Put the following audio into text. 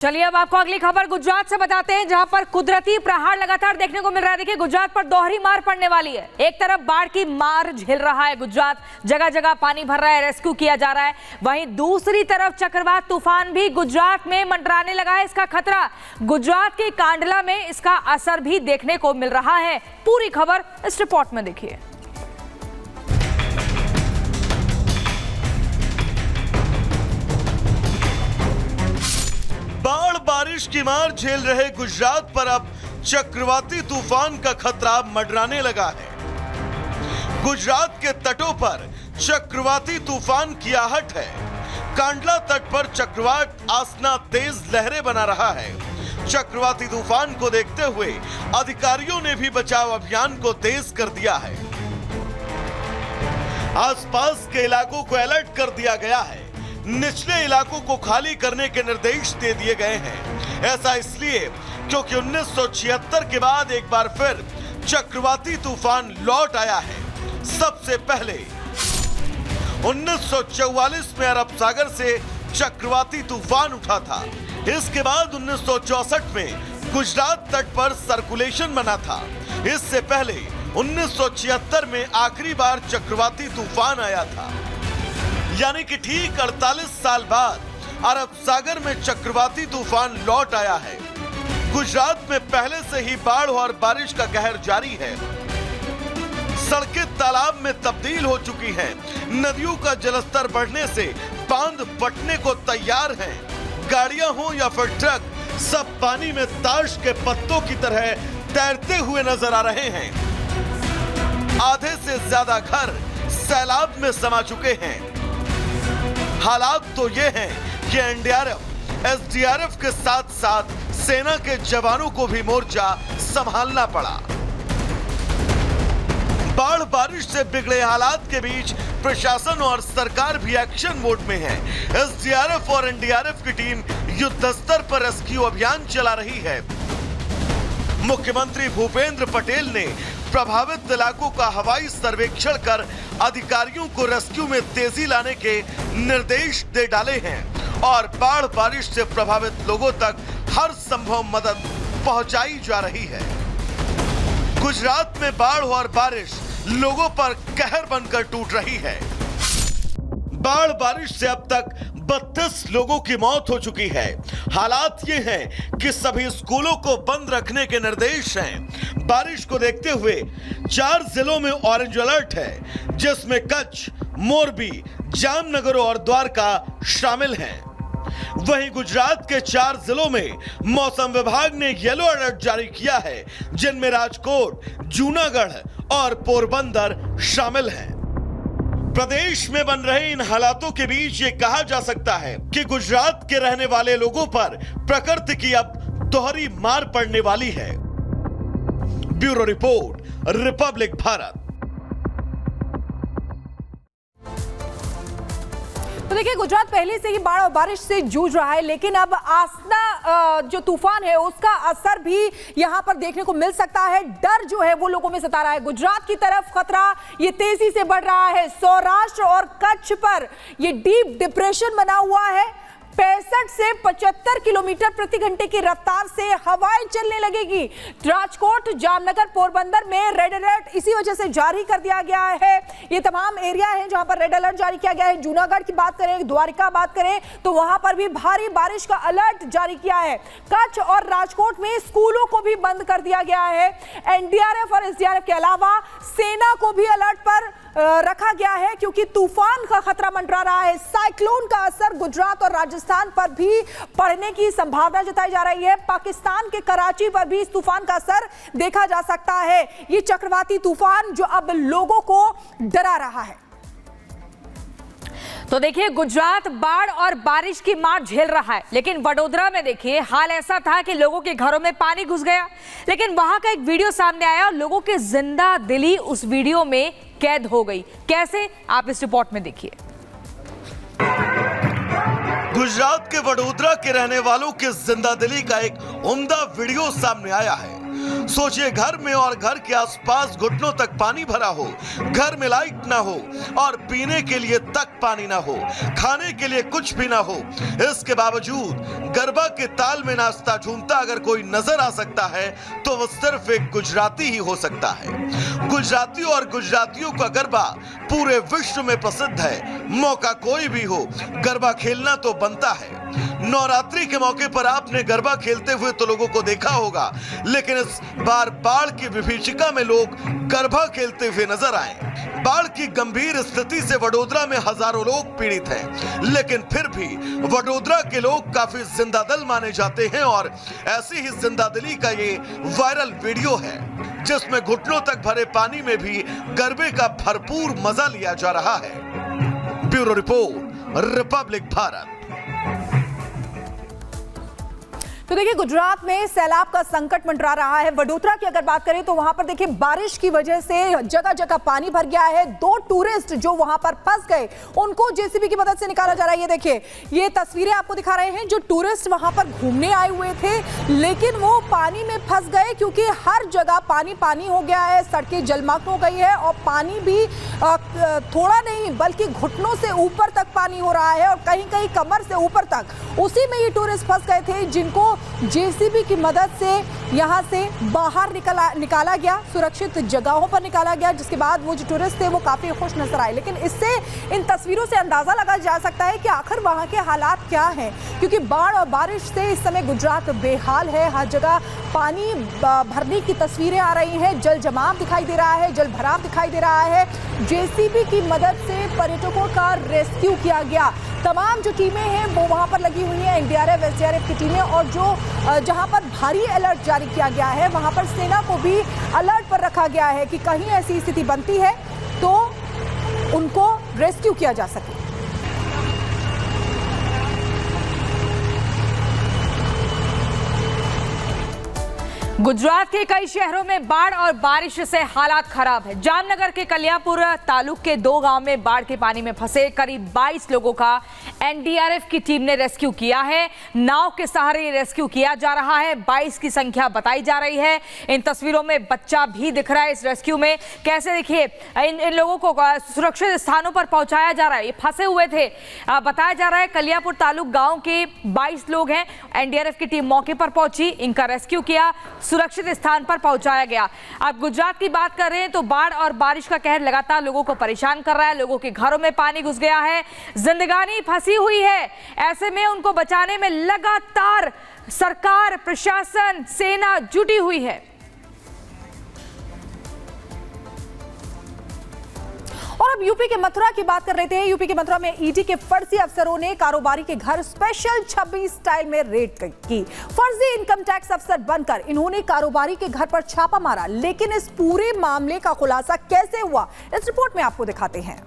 चलिए अब आपको अगली खबर गुजरात से बताते हैं, जहां पर कुदरती प्रहार लगातार देखने को मिल रहा है। देखिए, गुजरात पर दोहरी मार पड़ने वाली है। एक तरफ बाढ़ की मार झेल रहा है गुजरात, जगह जगह पानी भर रहा है, रेस्क्यू किया जा रहा है। वहीं दूसरी तरफ चक्रवात तूफान भी गुजरात में मंडराने लगा है। इसका खतरा गुजरात के कांडला में, इसका असर भी देखने को मिल रहा है। पूरी खबर इस रिपोर्ट में देखिए। बाढ़ बारिश की मार झेल रहे गुजरात पर अब चक्रवाती तूफान का खतरा मंडराने लगा है। गुजरात के तटों पर चक्रवाती तूफान की आहट है। कांडला तट पर चक्रवात आसना तेज लहरें बना रहा है। चक्रवाती तूफान को देखते हुए अधिकारियों ने भी बचाव अभियान को तेज कर दिया है। आसपास के इलाकों को अलर्ट कर दिया गया है। निचले इलाकों को खाली करने के निर्देश दे दिए गए हैं। ऐसा इसलिए क्योंकि 1976 के बाद एक बार फिर चक्रवाती तूफान लौट आया है। सबसे पहले 1944 में अरब सागर से चक्रवाती तूफान उठा था। इसके बाद 1964 में गुजरात तट पर सर्कुलेशन बना था। इससे पहले 1976 में आखिरी बार चक्रवाती तूफान आया था, यानी कि ठीक 48 साल बाद अरब सागर में चक्रवाती तूफान लौट आया है। गुजरात में पहले से ही बाढ़ और बारिश का कहर जारी है। सड़कें तालाब में तब्दील हो चुकी हैं। नदियों का जलस्तर बढ़ने से बांध फटने को तैयार हैं। गाड़ियां हो या फिर ट्रक, सब पानी में ताश के पत्तों की तरह तैरते हुए नजर आ रहे हैं। आधे से ज्यादा घर सैलाब में समा चुके हैं। हालात तो ये हैं कि एनडीआरएफ, एसडीआरएफ के साथ साथ सेना के जवानों को भी मोर्चा संभालना पड़ा। बाढ़ बारिश से बिगड़े हालात के बीच प्रशासन और सरकार भी एक्शन मोड में है। एसडीआरएफ और एनडीआरएफ की टीम युद्ध स्तर पर रेस्क्यू अभियान चला रही है। मुख्यमंत्री भूपेंद्र पटेल ने प्रभावित इलाकों का हवाई सर्वेक्षण कर अधिकारियों को रेस्क्यू में तेजी लाने के निर्देश दे डाले हैं और बाढ़ बारिश से प्रभावित लोगों तक हर संभव मदद पहुंचाई जा रही है। गुजरात में बाढ़ और बारिश लोगों पर कहर बनकर टूट रही है। बाढ़ बारिश से अब तक 32 लोगों की मौत हो चुकी है। हालात ये हैं कि सभी स्कूलों को बंद रखने के निर्देश हैं। बारिश को देखते हुए 4 जिलों में ऑरेंज अलर्ट है, जिसमें कच्छ, मोरबी, जामनगर और द्वारका शामिल हैं। वहीं गुजरात के 4 जिलों में मौसम विभाग ने येलो अलर्ट जारी किया है, जिनमें राजकोट, जूनागढ़ और पोरबंदर शामिल हैं। प्रदेश में बन रहे इन हालातों के बीच ये कहा जा सकता है कि गुजरात के रहने वाले लोगों पर प्रकृति की अब दोहरी मार पड़ने वाली है। Bureau report, Republic Bharat. तो देखिए, गुजरात पहले से ही बाढ़ और बारिश से जूझ रहा है, लेकिन अब आसना जो तूफान है उसका असर भी यहां पर देखने को मिल सकता है। डर जो है वो लोगों में सता रहा है। गुजरात की तरफ खतरा ये तेजी से बढ़ रहा है। सौराष्ट्र और कच्छ पर ये डीप डिप्रेशन बना हुआ है। 65 से 75 किलोमीटर प्रति घंटे की रफ्तार से हवाएं चलने लगेगी। राजकोट, जामनगर, पोरबंदर में रेड अलर्ट इसी वजह से जारी कर दिया गया है। ये तमाम एरिया हैं जहां पर रेड अलर्ट जारी किया गया है। जूनागढ़ की बात करें, द्वारका बात करें तो वहां पर भी भारी बारिश का अलर्ट जारी किया है। कच्छ और राजकोट में स्कूलों को भी बंद कर दिया गया है। एनडीआरएफ और एसडीआरएफ के अलावा सेना को भी अलर्ट पर रखा गया है, क्योंकि तूफान का खतरा मंडरा रहा है। साइक्लोन का असर गुजरात और राजस्थान पर भी पड़ने की संभावना जताई जा रही है। पाकिस्तान के कराची पर भी इस तूफान का असर देखा जा सकता है। ये चक्रवाती तूफान जो अब लोगों को डरा रहा है। तो देखिए, गुजरात बाढ़ और बारिश की मार झेल रहा है, लेकिन वडोदरा में देखिए हाल ऐसा था कि लोगों के घरों में पानी घुस गया। लेकिन वहां का एक वीडियो सामने आया और लोगों की जिंदा दिली उस वीडियो में कैद हो गई। कैसे, आप इस रिपोर्ट में देखिए। गुजरात के वडोदरा के रहने वालों की जिंदा दिली का एक उम्दा वीडियो सामने आया है। सोचिए, घर में और घर के आसपास घुटनों तक पानी भरा हो, घर में लाइट ना हो और पीने के लिए तक पानी ना हो, खाने के लिए कुछ भी ना हो। इसके बावजूद गरबा के ताल में नाचता झूमता अगर कोई नजर आ सकता है तो वो सिर्फ एक गुजराती ही हो सकता है। गुजरातियों और गुजरातियों का गरबा पूरे विश्व में प्रसिद्ध है। मौका कोई भी हो, गरबा खेलना तो बनता है। नवरात्रि के मौके पर आपने गरबा खेलते हुए तो लोगों को देखा होगा, लेकिन इस बार बाढ़ की विभीषिका में लोग गरबा खेलते हुए नजर आए। बाढ़ की गंभीर स्थिति से वडोदरा में हजारों लोग पीड़ित हैं, लेकिन फिर भी वडोदरा के लोग काफी जिंदादिल माने जाते हैं और ऐसी ही जिंदादिली का ये वायरल वीडियो है जिसमें घुटनों तक भरे पानी में भी गरबे का भरपूर मजा लिया जा रहा है। Bureau report, Republic Bharat. तो देखिए, गुजरात में सैलाब का संकट मंडरा रहा है। वडोदरा की अगर बात करें तो वहां पर देखिए बारिश की वजह से जगह जगह पानी भर गया है। 2 टूरिस्ट जो वहां पर फंस गए उनको जेसीबी की मदद से निकाला जा रहा है। ये देखिए, ये तस्वीरें आपको दिखा रहे हैं। जो टूरिस्ट वहां पर घूमने आए हुए थे लेकिन वो पानी में फंस गए क्योंकि हर जगह पानी पानी हो गया है, सड़कें जलमग्न हो गई है और पानी भी थोड़ा नहीं बल्कि घुटनों से ऊपर तक पानी हो रहा है और कहीं कहीं कमर से ऊपर तक। उसी में ये टूरिस्ट फंस गए थे जिनको जेसीबी की मदद से यहां से बाहर निकाला गया, सुरक्षित जगहों पर निकाला गया, जिसके बाद वो जो टूरिस्ट थे वो काफी खुश नजर आए। लेकिन इससे, इन तस्वीरों से अंदाजा लगाया जा सकता है कि आखिर वहां के हालात क्या हैं, क्योंकि बाढ़ और बारिश से इस समय गुजरात बेहाल है। हर जगह पानी भरने की तस्वीरें आ रही हैं, जल जमाव दिखाई दे रहा है, जल भराव दिखाई दे रहा है। जेसीबी की मदद से पर्यटकों का रेस्क्यू किया गया। तमाम जो टीमें हैं वो वहां पर लगी हुई हैं, एनडीआरएफ, एसडीआरएफ की टीमें, और जो जहां पर भारी अलर्ट जारी किया गया है वहां पर सेना को भी अलर्ट पर रखा गया है कि कहीं ऐसी स्थिति बनती है तो उनको रेस्क्यू किया जा सके। गुजरात के कई शहरों में बाढ़ और बारिश से हालात खराब है। जामनगर के कल्यापुर तालुक के 2 गांव में बाढ़ के पानी में फंसे करीब 22 लोगों का एनडीआरएफ की टीम ने रेस्क्यू किया है। नाव के सहारे ये रेस्क्यू किया जा रहा है। 22 की संख्या बताई जा रही है। इन तस्वीरों में बच्चा भी दिख रहा है इस रेस्क्यू में। कैसे देखिए, इन लोगों को सुरक्षित स्थानों पर पहुंचाया जा रहा है। ये फंसे हुए थे। बताया जा रहा है कल्यापुर तालुक गाँव के 22 लोग हैं। एनडीआरएफ की टीम मौके पर पहुंची, इनका रेस्क्यू किया, सुरक्षित स्थान पर पहुंचाया गया। अब गुजरात की बात कर रहे हैं तो बाढ़ और बारिश का कहर लगातार लोगों को परेशान कर रहा है। लोगों के घरों में पानी घुस गया है, जिंदगानी फंसी हुई है। ऐसे में उनको बचाने में लगातार सरकार, प्रशासन, सेना जुटी हुई है। और अब यूपी के मथुरा की बात कर रहे थे। यूपी के मथुरा में ईडी के फर्जी अफसरों ने कारोबारी के घर स्पेशल 26 स्टाइल में रेड की। फर्जी इनकम टैक्स अफसर बनकर इन्होंने कारोबारी के घर पर छापा मारा। लेकिन इस पूरे मामले का खुलासा कैसे हुआ, इस रिपोर्ट में आपको दिखाते हैं।